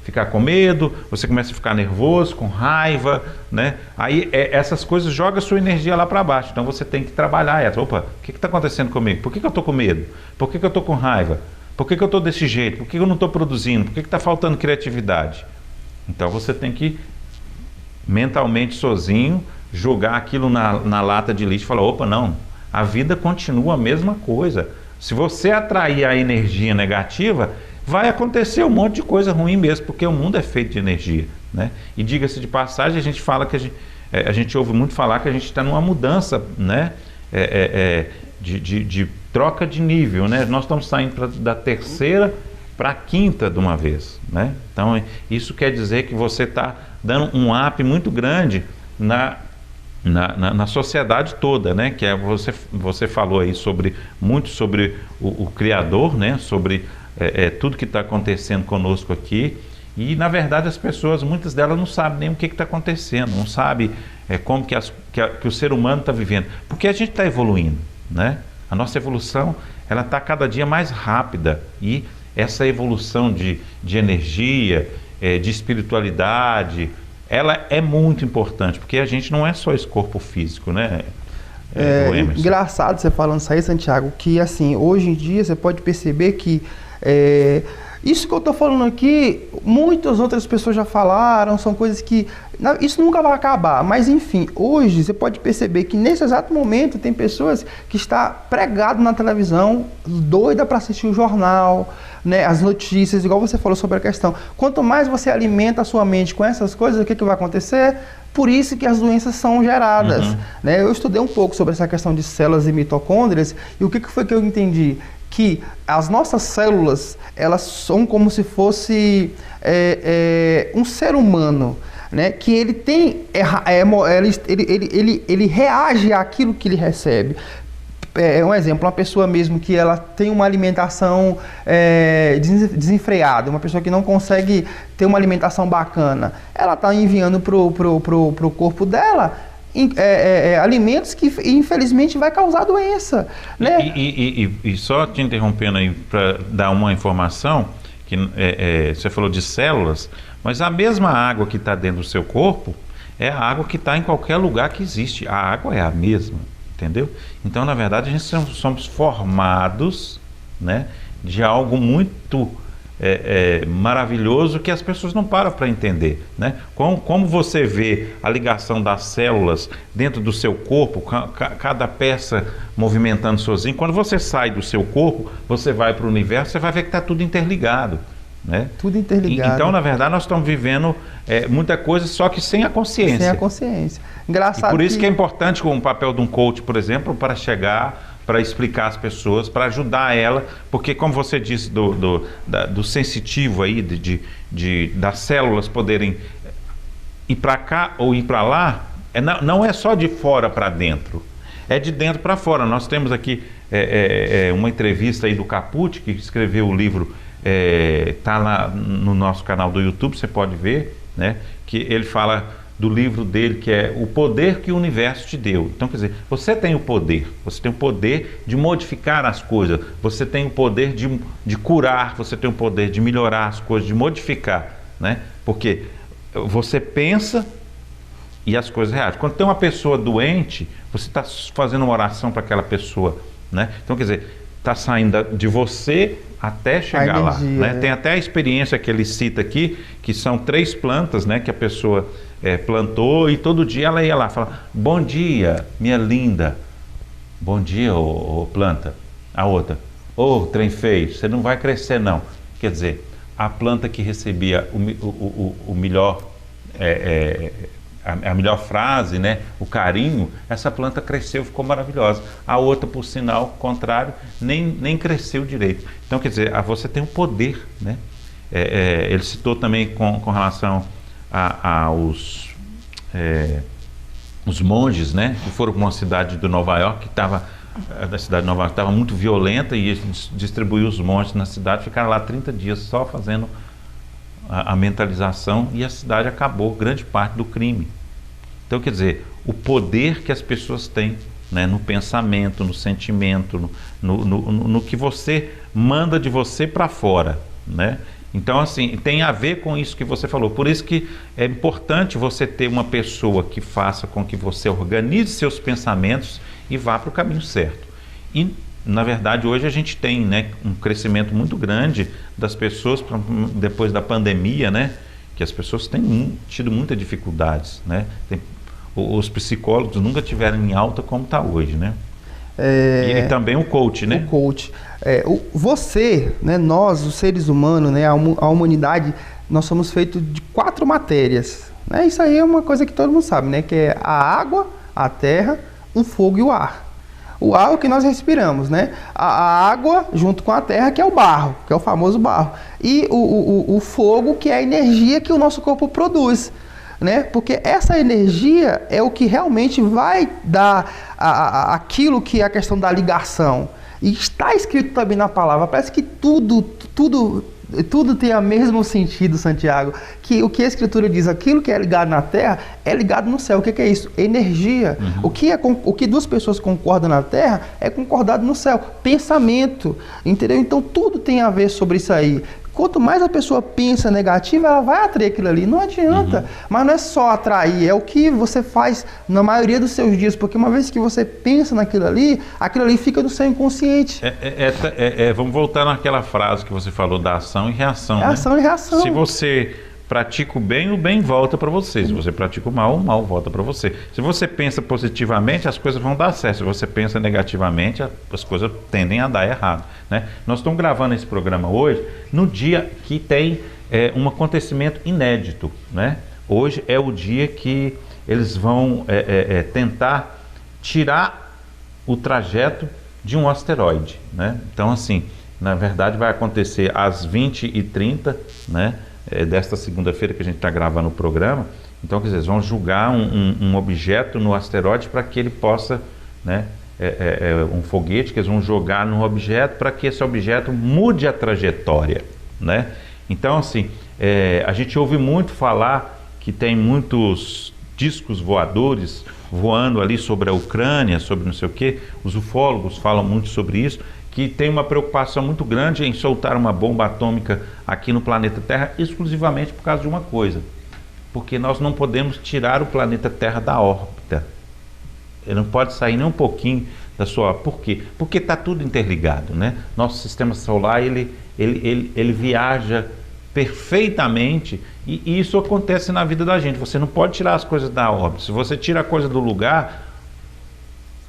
ficar com medo, você começa a ficar nervoso, com raiva, né? Aí essas coisas jogam a sua energia lá para baixo. Então você tem que trabalhar essa. Opa, o que está acontecendo comigo? Por que eu estou com medo? Por que eu estou com raiva? Por que eu estou desse jeito? Por que eu não estou produzindo? Por que está faltando criatividade? Então você tem que mentalmente sozinho jogar aquilo na lata de lixo e falar, opa, não, a vida continua a mesma coisa. Se você atrair a energia negativa, vai acontecer um monte de coisa ruim mesmo, porque o mundo é feito de energia, né? E diga-se de passagem, a gente fala que a gente ouve muito falar que a gente está numa mudança, né? De troca de nível, né? Nós estamos saindo da terceira para a quinta de uma vez, né? Então isso quer dizer que você está dando um up muito grande na sociedade toda, né? Que é você falou aí muito sobre o Criador, né? Sobre tudo que está acontecendo conosco aqui, e na verdade as pessoas, muitas delas não sabem nem o que está acontecendo, não sabem como que o ser humano está vivendo, porque a gente está evoluindo, né? A nossa evolução, ela está cada dia mais rápida, e essa evolução de energia, de espiritualidade, ela é muito importante, porque a gente não é só esse corpo físico, né? Engraçado você falando isso aí, Santiago, que assim, hoje em dia você pode perceber que isso que eu estou falando aqui, muitas outras pessoas já falaram, são coisas que isso nunca vai acabar, mas enfim, hoje você pode perceber que nesse exato momento tem pessoas que estão pregadas na televisão, doida para assistir o jornal, né, as notícias, igual você falou sobre a questão. Quanto mais você alimenta a sua mente com essas coisas, o que vai acontecer? Por isso que as doenças são geradas. Né? Eu estudei um pouco sobre essa questão de células e mitocôndrias, e o que foi que eu entendi? Que as nossas células, elas são como se fosse um ser humano, né? Que ele tem, ele reage àquilo que ele recebe. Um exemplo, uma pessoa mesmo que ela tem uma alimentação desenfreada, uma pessoa que não consegue ter uma alimentação bacana, ela está enviando pro corpo dela alimentos que infelizmente vai causar doença, né? E só te interrompendo aí para dar uma informação, que você falou de células, mas a mesma água que está dentro do seu corpo é a água que está em qualquer lugar que existe. A água é a mesma, entendeu? Então, na verdade, a gente somos formados, né, de algo muito maravilhoso que as pessoas não param para entender, né? Como você vê a ligação das células dentro do seu corpo, cada peça movimentando sozinho. Quando você sai do seu corpo, você vai para o universo, você vai ver que está tudo interligado, né? Tudo interligado. Então, na verdade, nós estamos vivendo muita coisa, só que sem a consciência. Sem a consciência. Engraçado. E por isso que é importante o papel de um coach, por exemplo, para explicar às pessoas, para ajudar ela, porque como você disse do sensitivo aí, das células poderem ir para cá ou ir para lá, não é só de fora para dentro, é de dentro para fora. Nós temos aqui uma entrevista aí do Caput, que escreveu o livro, está lá no nosso canal do YouTube, você pode ver, né, que ele fala do livro dele, que é O Poder que o Universo Te Deu. Então, quer dizer, você tem o poder de modificar as coisas, você tem o poder de curar, você tem o poder de melhorar as coisas, de modificar, né? Porque você pensa e as coisas reagem. Quando tem uma pessoa doente, você está fazendo uma oração para aquela pessoa, né? Então, quer dizer, está saindo de você até chegar lá, né? Tem até a experiência que ele cita aqui, que são 3 plantas, né, que a pessoa plantou, e todo dia ela ia lá falar: bom dia, minha linda. Bom dia, ô planta. A outra: ô trem feio, você não vai crescer não. Quer dizer, a planta que recebia o melhor, a melhor frase, né, o carinho, essa planta cresceu, ficou maravilhosa. A outra, por sinal contrário, nem cresceu direito. Então, quer dizer, você tem um poder, né? Ele citou também com relação aos os monges, né, que foram para uma cidade de Nova York que estava muito violenta, e eles distribuíram os monges na cidade, ficaram lá 30 dias só fazendo a mentalização, e a cidade acabou grande parte do crime. Então, quer dizer, o poder que as pessoas têm, né, no pensamento, no sentimento, no que você manda de você para fora, né? Então, assim, tem a ver com isso que você falou. Por isso que é importante você ter uma pessoa que faça com que você organize seus pensamentos e vá para o caminho certo. E, na verdade, hoje a gente tem, né, um crescimento muito grande das pessoas, depois da pandemia, né, que as pessoas têm tido muitas dificuldades, né? Os psicólogos nunca tiveram em alta como está hoje, né? E também o coach, né? O coach. Você, né, nós, os seres humanos, né, a humanidade, nós somos feitos de 4 matérias. Né? Isso aí é uma coisa que todo mundo sabe, né? Que é a água, a terra, o fogo e o ar. O ar é o que nós respiramos, né? A água junto com a terra, que é o barro, que é o famoso barro. E o fogo, que é a energia que o nosso corpo produz. Né? Porque essa energia é o que realmente vai dar aquilo que é a questão da ligação. E está escrito também na palavra, parece que tudo tem o mesmo sentido, Santiago, que o que a Escritura diz, aquilo que é ligado na terra, é ligado no céu. O que é isso? Energia. Uhum. O que 2 pessoas concordam na terra, é concordado no céu. Pensamento, entendeu? Então tudo tem a ver sobre isso aí. Quanto mais a pessoa pensa negativo, ela vai atrair aquilo ali. Não adianta. Uhum. Mas não é só atrair, é o que você faz na maioria dos seus dias. Porque uma vez que você pensa naquilo ali, aquilo ali fica no seu inconsciente. Vamos voltar naquela frase que você falou da ação e reação. É, né? Ação e reação. Se você pratica o bem volta para você. Se você pratica o mal volta para você. Se você pensa positivamente, as coisas vão dar certo. Se você pensa negativamente, as coisas tendem a dar errado, né? Nós estamos gravando esse programa hoje, no dia que tem um acontecimento inédito, né? Hoje é o dia que eles vão tentar tirar o trajeto de um asteroide, né? Então, assim, na verdade vai acontecer às 20h30, né? Desta segunda-feira que a gente está gravando o programa. Então, quer dizer, eles vão jogar um objeto no asteroide para que ele possa, né, um foguete que eles vão jogar no objeto para que esse objeto mude a trajetória, né? Então, assim, a gente ouve muito falar que tem muitos discos voadores voando ali sobre a Ucrânia, sobre não sei o quê. Os ufólogos falam muito sobre isso, que tem uma preocupação muito grande em soltar uma bomba atômica aqui no planeta Terra, exclusivamente por causa de uma coisa. Porque nós não podemos tirar o planeta Terra da órbita. Ele não pode sair nem um pouquinho da sua... Por quê? Porque está tudo interligado, né? Nosso sistema solar, ele viaja perfeitamente, e isso acontece na vida da gente. Você não pode tirar as coisas da órbita. Se você tira a coisa do lugar,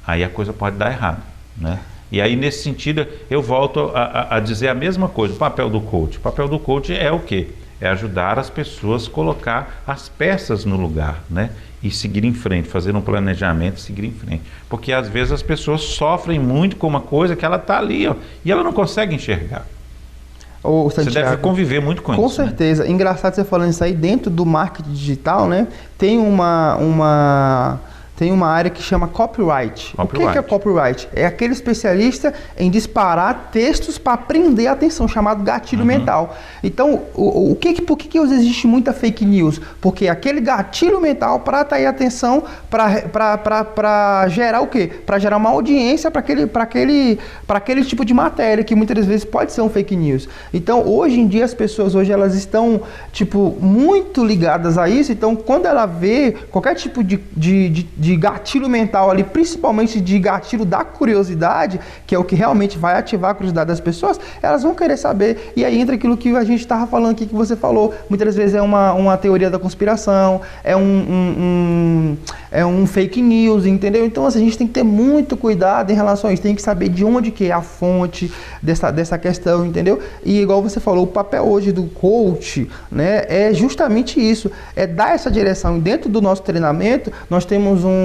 aí a coisa pode dar errado, né? E aí, nesse sentido, eu volto a dizer a mesma coisa. O papel do coach. O papel do coach é o quê? É ajudar as pessoas a colocar as peças no lugar, né? E seguir em frente, fazer um planejamento e seguir em frente. Porque às vezes as pessoas sofrem muito com uma coisa que ela está ali, ó, e ela não consegue enxergar. Você deve conviver muito com isso. Com certeza. Né? Engraçado você falando isso aí, dentro do marketing digital, né? Tem tem uma área que chama copyright. O que é copyright? É aquele especialista em disparar textos para prender a atenção, chamado gatilho mental. Então, por que existe muita fake news? Porque aquele gatilho mental para atrair a atenção, para gerar o quê? Para gerar uma audiência para aquele tipo de matéria, que muitas vezes pode ser um fake news. Então, hoje em dia, as pessoas elas estão, muito ligadas a isso. Então, quando ela vê qualquer tipo de gatilho mental ali, principalmente de gatilho da curiosidade, que é o que realmente vai ativar a curiosidade das pessoas, elas vão querer saber. E aí entra aquilo que a gente estava falando aqui, que você falou. Muitas vezes é uma teoria da conspiração, é um fake news, entendeu? Então, assim, a gente tem que ter muito cuidado em relação a isso. Tem que saber de onde que é a fonte dessa questão, entendeu? E igual você falou, o papel hoje do coach, né, é justamente isso, é dar essa direção. E dentro do nosso treinamento, nós temos uma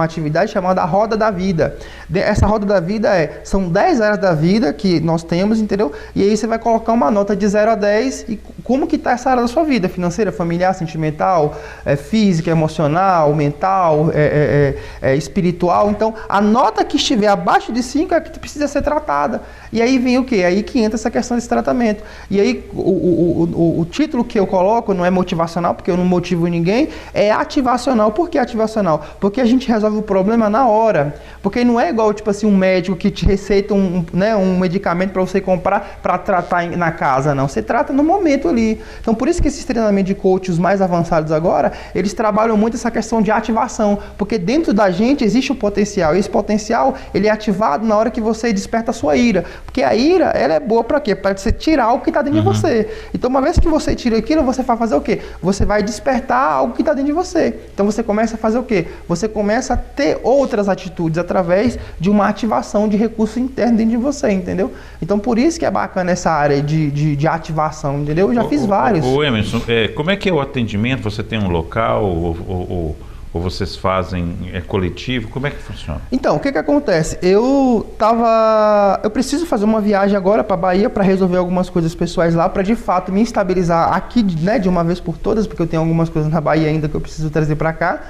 atividade chamada Roda da Vida. Essa Roda da Vida são 10 áreas da vida que nós temos, entendeu? E aí você vai colocar uma nota de 0 a 10 e como que está essa área da sua vida, financeira, familiar, sentimental, física, emocional, mental, espiritual. Então, a nota que estiver abaixo de 5 é que precisa ser tratada. E aí vem o quê? Aí que entra essa questão desse tratamento. E aí o título que eu coloco não é motivacional, porque eu não motivo ninguém, é ativacional. Por que ativacional? Porque a gente resolve o problema na hora. Porque não é igual, tipo assim, um médico que te receita um medicamento para você comprar para tratar na casa, não. Você trata no momento ali. Então, por isso que esses treinamentos de coach, os mais avançados agora, eles trabalham muito essa questão de ativação. Porque dentro da gente existe o potencial. E esse potencial, ele é ativado na hora que você desperta a sua ira. Porque a ira, ela é boa para quê? Para você tirar algo que está dentro de você. Então, uma vez que você tira aquilo, você vai fazer o quê? Você vai despertar algo que está dentro de você. Então, você começa a fazer o quê? Você começa a ter outras atitudes através de uma ativação de recurso interno dentro de você, entendeu? Então, por isso que é bacana essa área de ativação, entendeu? Eu já fiz vários. Emerson, como é que é o atendimento? Você tem um local ou vocês fazem coletivo? Como é que funciona? Então, o que acontece? Eu preciso fazer uma viagem agora para Bahia para resolver algumas coisas pessoais lá, para de fato me estabilizar aqui, né, de uma vez por todas, porque eu tenho algumas coisas na Bahia ainda que eu preciso trazer para cá.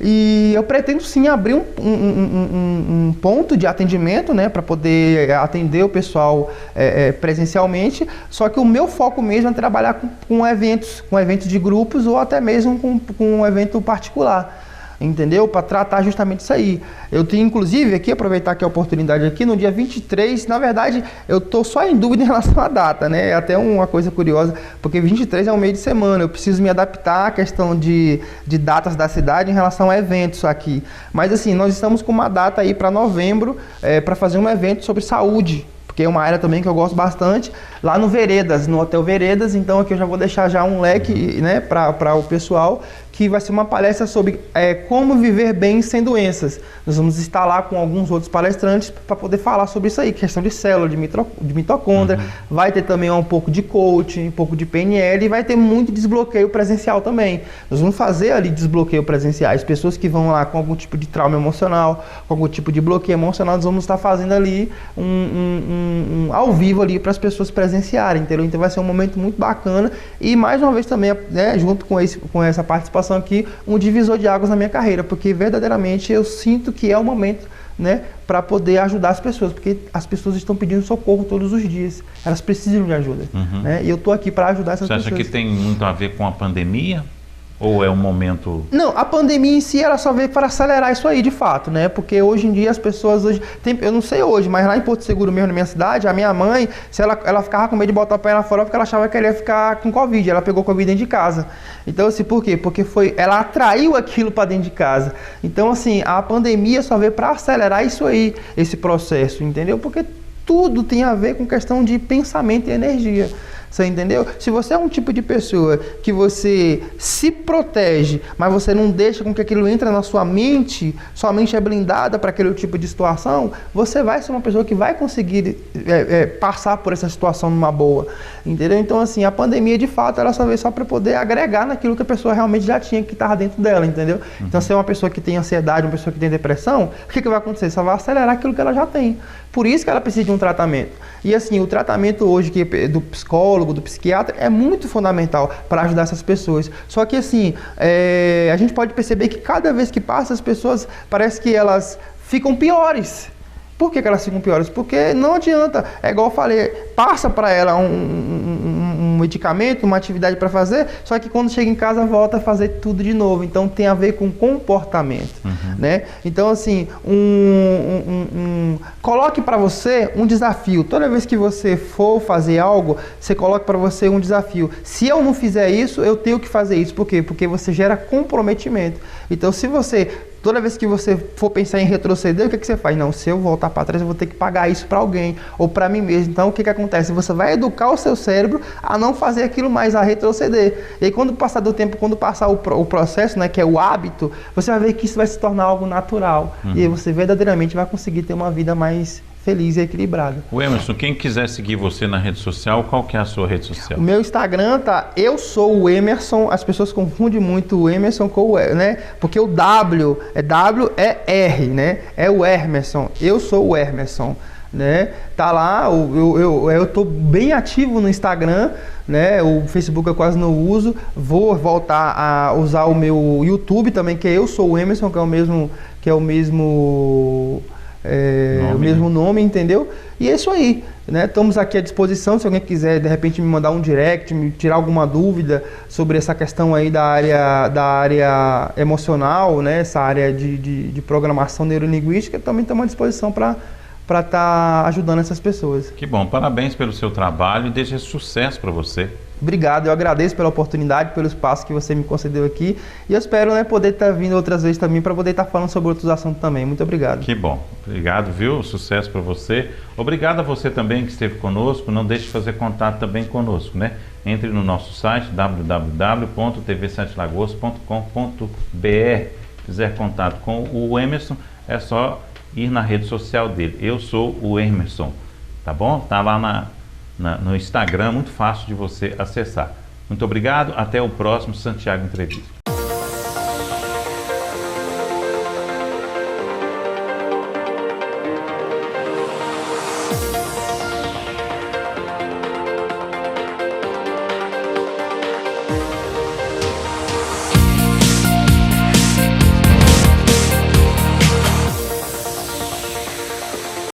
E eu pretendo sim abrir um ponto de atendimento, né, para poder atender o pessoal presencialmente. Só que o meu foco mesmo é trabalhar com eventos de grupos ou até mesmo com um evento particular. Entendeu? Para tratar justamente isso aí. Eu tenho, inclusive, aqui, aproveitar que a oportunidade aqui, no dia 23, na verdade, eu estou só em dúvida em relação à data, né? É até uma coisa curiosa, porque 23 é um meio de semana, eu preciso me adaptar à questão de datas da cidade em relação a eventos aqui. Mas, assim, nós estamos com uma data aí para novembro, para fazer um evento sobre saúde, porque é uma área também que eu gosto bastante, lá no Veredas, no Hotel Veredas. Então aqui eu já vou deixar já um leque, né, para o pessoal, que vai ser uma palestra sobre como viver bem sem doenças. Nós vamos estar lá com alguns outros palestrantes para poder falar sobre isso aí, questão de célula, de mitocôndria. Vai ter também um pouco de coaching, um pouco de PNL e vai ter muito desbloqueio presencial também. Nós vamos fazer ali desbloqueio presenciais, pessoas que vão lá com algum tipo de trauma emocional, com algum tipo de bloqueio emocional, nós vamos estar fazendo ali ao vivo ali para as pessoas presenciarem, entendeu? Então vai ser um momento muito bacana e mais uma vez também, né, junto com essa participação aqui, um divisor de águas na minha carreira, porque verdadeiramente eu sinto que é o momento, né, para poder ajudar as pessoas, porque as pessoas estão pedindo socorro todos os dias, elas precisam de ajuda, né, e eu estou aqui para ajudar essas pessoas. Você acha que tem muito a ver com a pandemia? Ou é um momento... Não, a pandemia em si, ela só veio para acelerar isso aí, de fato, né? Porque hoje em dia as pessoas eu não sei hoje, mas lá em Porto Seguro mesmo, na minha cidade, a minha mãe, ela ficava com medo de botar o pé lá fora porque ela achava que ela ia ficar com Covid. Ela pegou Covid dentro de casa. Então, assim, por quê? Porque ela atraiu aquilo para dentro de casa. Então, assim, a pandemia só veio para acelerar isso aí, esse processo, entendeu? Porque tudo tem a ver com questão de pensamento e energia. Você entendeu? Se você é um tipo de pessoa que você se protege, mas você não deixa com que aquilo entre na sua mente é blindada para aquele tipo de situação, você vai ser uma pessoa que vai conseguir passar por essa situação numa boa. Entendeu? Então, assim, a pandemia, de fato, ela só veio só para poder agregar naquilo que a pessoa realmente já tinha, que estava dentro dela, entendeu? Então, se é uma pessoa que tem ansiedade, uma pessoa que tem depressão, o que vai acontecer? Só vai acelerar aquilo que ela já tem. Por isso que ela precisa de um tratamento. E, assim, o tratamento hoje do psicólogo, do psiquiatra, é muito fundamental para ajudar essas pessoas. Só que, assim, a gente pode perceber que cada vez que passa, as pessoas, parece que elas ficam piores. Por que elas ficam piores? Porque não adianta, é igual eu falei, passa para ela um medicamento, uma atividade para fazer, só que quando chega em casa volta a fazer tudo de novo. Então tem a ver com comportamento, né? Então, assim, coloque para você um desafio. Toda vez que você for fazer algo, você coloque para você um desafio. Se eu não fizer isso, eu tenho que fazer isso. Por quê? Porque você gera comprometimento. Então, toda vez que você for pensar em retroceder, o que você faz? Não, se eu voltar para trás, eu vou ter que pagar isso para alguém ou para mim mesmo. Então, o que acontece? Você vai educar o seu cérebro a não fazer aquilo mais, a retroceder. E aí, quando passar do tempo, quando passar o processo, né, que é o hábito, você vai ver que isso vai se tornar algo natural. E aí você verdadeiramente vai conseguir ter uma vida mais feliz e equilibrada. O Emerson, quem quiser seguir você na rede social, qual que é a sua rede social? O meu Instagram tá Eu Sou o Emerson. As pessoas confundem muito o Emerson com o E, né? Porque o W é R, né? É o Emerson. Eu sou o Emerson. né? Tá lá, eu tô bem ativo no Instagram, né? O Facebook eu quase não uso. Vou voltar a usar o meu YouTube também, que eu sou o Emerson, que é o mesmo o mesmo nome, entendeu? E é isso aí, né? Estamos aqui à disposição, se alguém quiser de repente me mandar um direct, me tirar alguma dúvida sobre essa questão aí da área emocional, né? Essa área de programação neurolinguística, também estamos à disposição para estar ajudando essas pessoas. Que bom, parabéns pelo seu trabalho e desejo sucesso para você. Obrigado, eu agradeço pela oportunidade, pelo espaço que você me concedeu aqui e eu espero, né, poder estar vindo outras vezes também para poder estar falando sobre outros assuntos também. Muito obrigado. Que bom, obrigado, viu? Sucesso para você. Obrigado a você também que esteve conosco. Não deixe de fazer contato também conosco, né? Entre no nosso site www.tv7lagoas.com.br. Fizer contato com o Emerson, é só ir na rede social dele. Eu sou o Emerson, tá bom? Tá lá no Instagram, muito fácil de você acessar. Muito obrigado, até o próximo Santiago Entrevista.